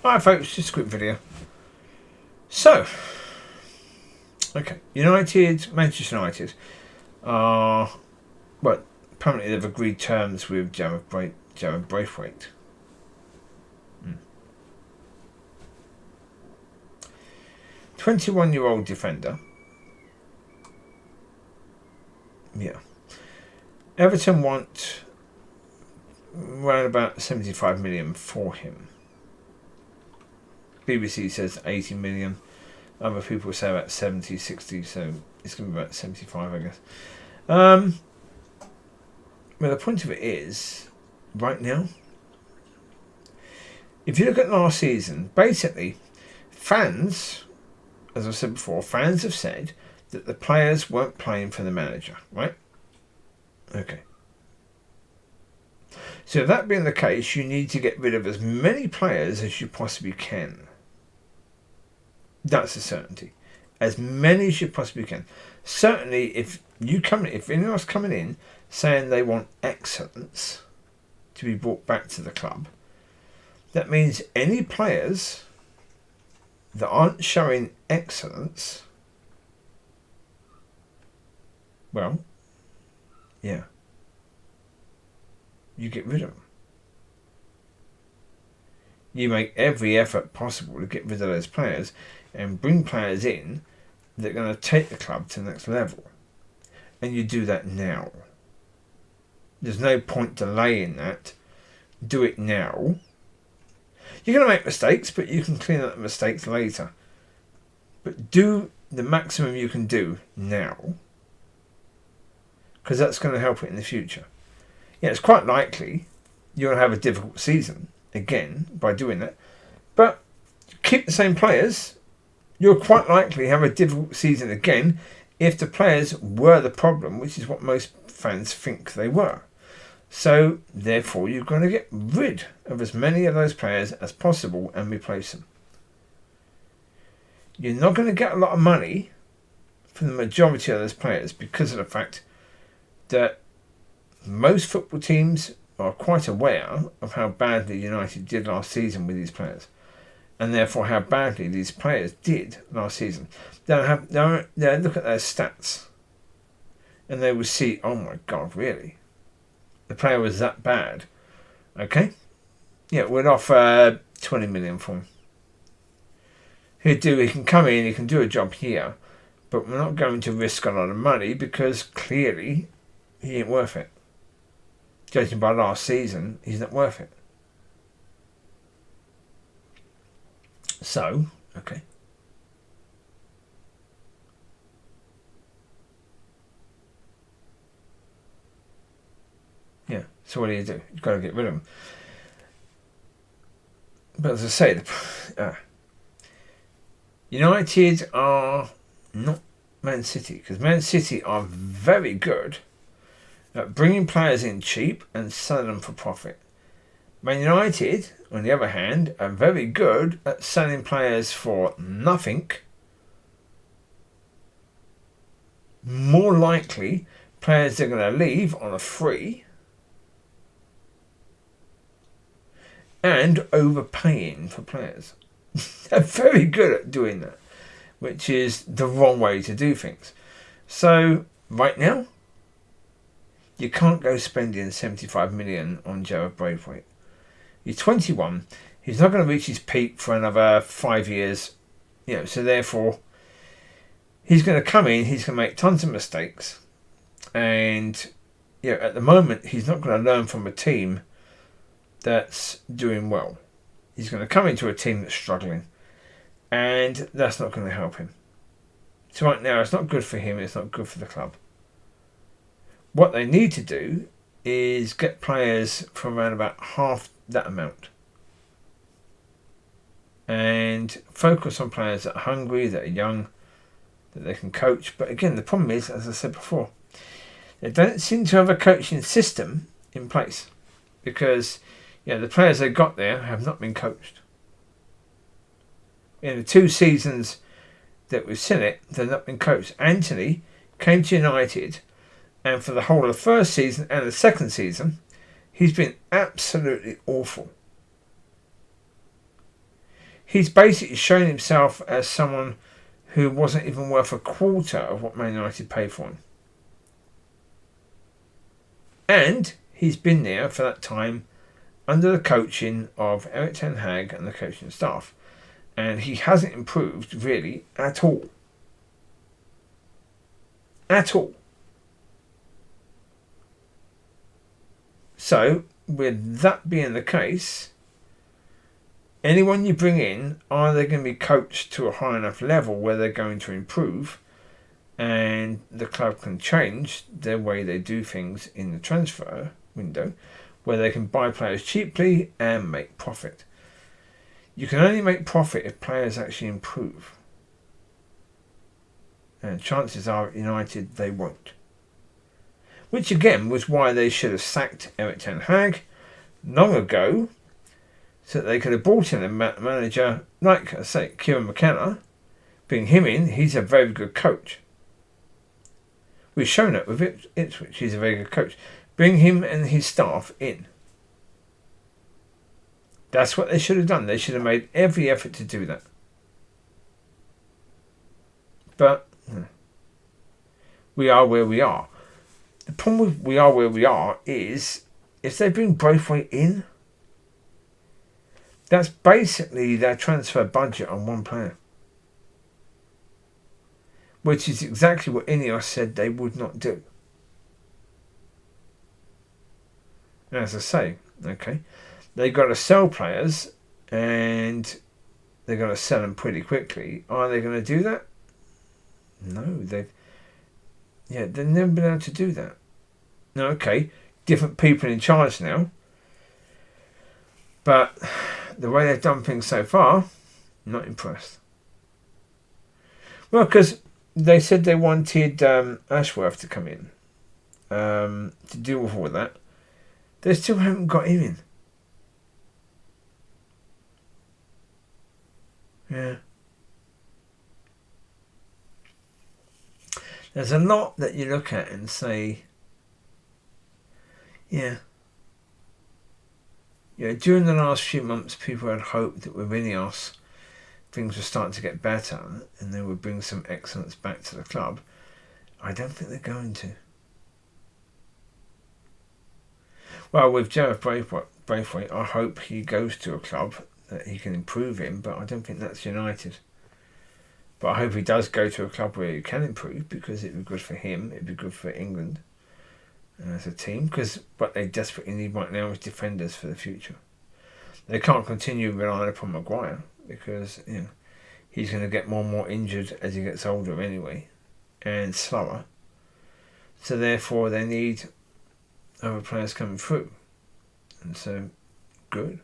Alright folks, just a quick video. So, okay, Manchester United are, well, apparently they've agreed terms with Jarrad Branthwaite. 21-year-old defender. Yeah. Everton want around about 75 million for him. BBC says 80 million. Other people say about 70, 60, so it's going to be about 75, I guess. Well, the point of it is, right now, if you look at last season, basically, fans, as I said before, fans have said that the players weren't playing for the manager, right? Okay. So that being the case, you need to get rid of as many players as you possibly can. That's a certainty. As many as you possibly can. Certainly, if anyone else coming in saying they want excellence to be brought back to the club, that means any players that aren't showing excellence, well, yeah, you get rid of them. You make every effort possible to get rid of those players and bring players in that are going to take the club to the next level. And you do that now. There's no point delaying that. Do it now. You're going to make mistakes, but you can clean up the mistakes later. But do the maximum you can do now, because that's going to help it in the future. Yeah, it's quite likely you're going to have a difficult season again by doing that. But keep the same players. You'll quite likely have a difficult season again if the players were the problem, which is what most fans think they were. So, therefore, you're going to get rid of as many of those players as possible and replace them. You're not going to get a lot of money from the majority of those players because of the fact that most football teams are quite aware of how badly United did last season with these players. And therefore how badly these players did last season. They'll look at their stats and they will see, oh my God, really? The player was that bad. Okay? Yeah, we'd offer 20 million for him. He can come in, he can do a job here, but we're not going to risk a lot of money because clearly he ain't worth it. Judging by last season, he's not worth it. So, okay. Yeah, so what do? You've got to get rid of them. But as I say, United are not Man City, because Man City are very good at bringing players in cheap and selling them for profit. Man United, on the other hand, are very good at selling players for nothing. More likely, players are going to leave on a free. And overpaying for players. They're very good at doing that, which is the wrong way to do things. So, right now, you can't go spending 75 million on Jarrad Branthwaite. He's 21. He's not going to reach his peak for another 5 years. So therefore, he's going to come in. He's going to make tons of mistakes, and at the moment, he's not going to learn from a team that's doing well. He's going to come into a team that's struggling, and that's not going to help him. So right now, it's not good for him. It's not good for the club. What they need to do is get players from around about half that amount and focus on players that are hungry, that are young, that they can coach. But again, the problem is, as I said before, they don't seem to have a coaching system in place because the players they got there have not been coached. In the 2 seasons that we've seen it, they've not been coached. Anthony came to United, and for the whole of the first season and the second season, he's been absolutely awful. He's basically shown himself as someone who wasn't even worth a quarter of what Man United paid for him. And he's been there for that time under the coaching of Erik ten Hag and the coaching staff. And he hasn't improved really at all. At all. So, with that being the case, anyone you bring in, are they going to be coached to a high enough level where they're going to improve and the club can change their way they do things in the transfer window, where they can buy players cheaply and make profit. You can only make profit if players actually improve. And chances are at United they won't. Which again was why they should have sacked Erik ten Hag long ago, so that they could have brought in a manager like, I say, Kieran McKenna. Bring him in, he's a very good coach. We've shown it with Ipswich, he's a very good coach. Bring him and his staff in. That's what they should have done. They should have made every effort to do that. But we are where we are. The problem with we are where we are is if they bring Branthwaite in, that's basically their transfer budget on one player. Which is exactly what Ineos said they would not do. And as I say, okay, they got to sell players and they're going to sell them pretty quickly. Are they going to do that? No, they've never been able to do that. Now, okay, different people in charge now, but the way they've done things so far, not impressed. Well, because they said they wanted Ashworth to come in to deal with all that. They still haven't got him in. Yeah. There's a lot that you look at and say, yeah. During the last few months, people had hoped that with Ineos, things were starting to get better and they would bring some excellence back to the club. I don't think they're going to. Well, with Jarrad Branthwaite, I hope he goes to a club that he can improve in, but I don't think that's United. But I hope he does go to a club where he can improve, because it'd be good for him, it'd be good for England as a team, because what they desperately need right now is defenders for the future. They can't continue relying upon Maguire, because he's going to get more and more injured as he gets older anyway, and slower. So therefore they need other players coming through. And so, good.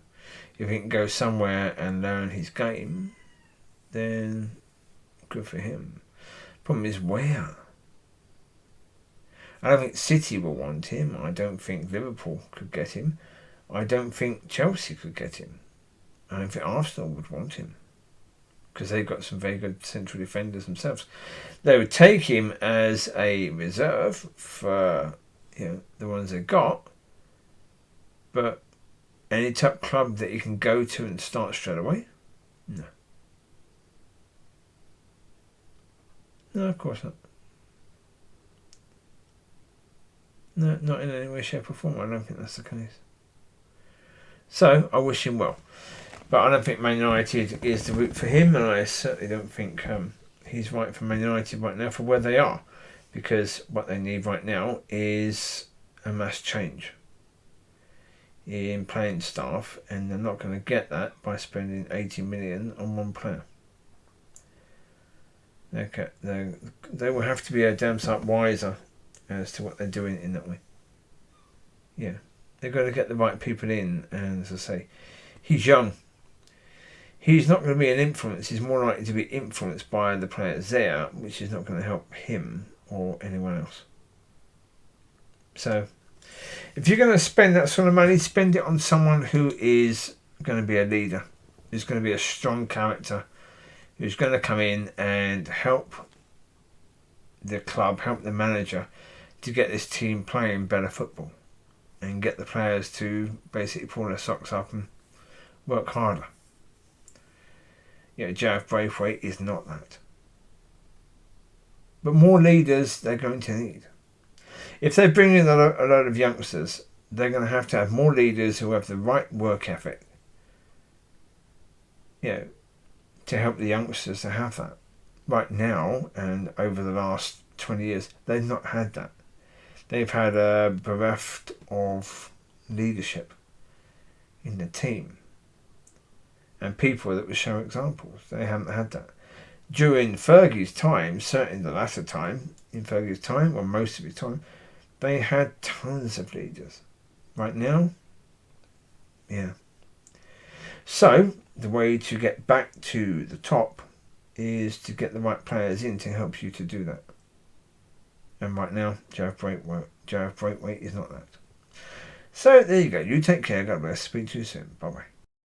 If he can go somewhere and learn his game, then good for him. Problem is where? I don't think City will want him. I don't think Liverpool could get him. I don't think Chelsea could get him. I don't think Arsenal would want him, because they've got some very good central defenders themselves. They would take him as a reserve for the ones they got, but any top club that you can go to and start straight away? No. No, of course not. No, not in any way, shape or form. I don't think that's the case. So, I wish him well. But I don't think Man United is the route for him, and I certainly don't think he's right for Man United right now for where they are. Because what they need right now is a mass change in playing staff, and they're not going to get that by spending 80 million on one player. Okay, they will have to be a damn sight wiser as to what they're doing in that way. Yeah, they've got to get the right people in, and as I say, he's young. He's not going to be an influence. He's more likely to be influenced by the players there, which is not going to help him or anyone else. So, if you're going to spend that sort of money, spend it on someone who is going to be a leader, who's going to be a strong character, who's going to come in and help the club, help the manager to get this team playing better football and get the players to basically pull their socks up and work harder. Jarrad Branthwaite is not that. But more leaders they're going to need. If they bring in a lot of youngsters, they're going to have more leaders who have the right work ethic. To help the youngsters to have that. Right now, and over the last 20 years, they've not had that. They've had a bereft of leadership in the team. And people that would show examples. They haven't had that. During Fergie's time, certainly the latter time, in Fergie's time, or most of his time, they had tons of leaders. Right now, So, the way to get back to the top is to get the right players in to help you to do that. And right now, Jarrad Branthwaite is not that. So, there you go. You take care. God bless. Speak to you soon. Bye-bye.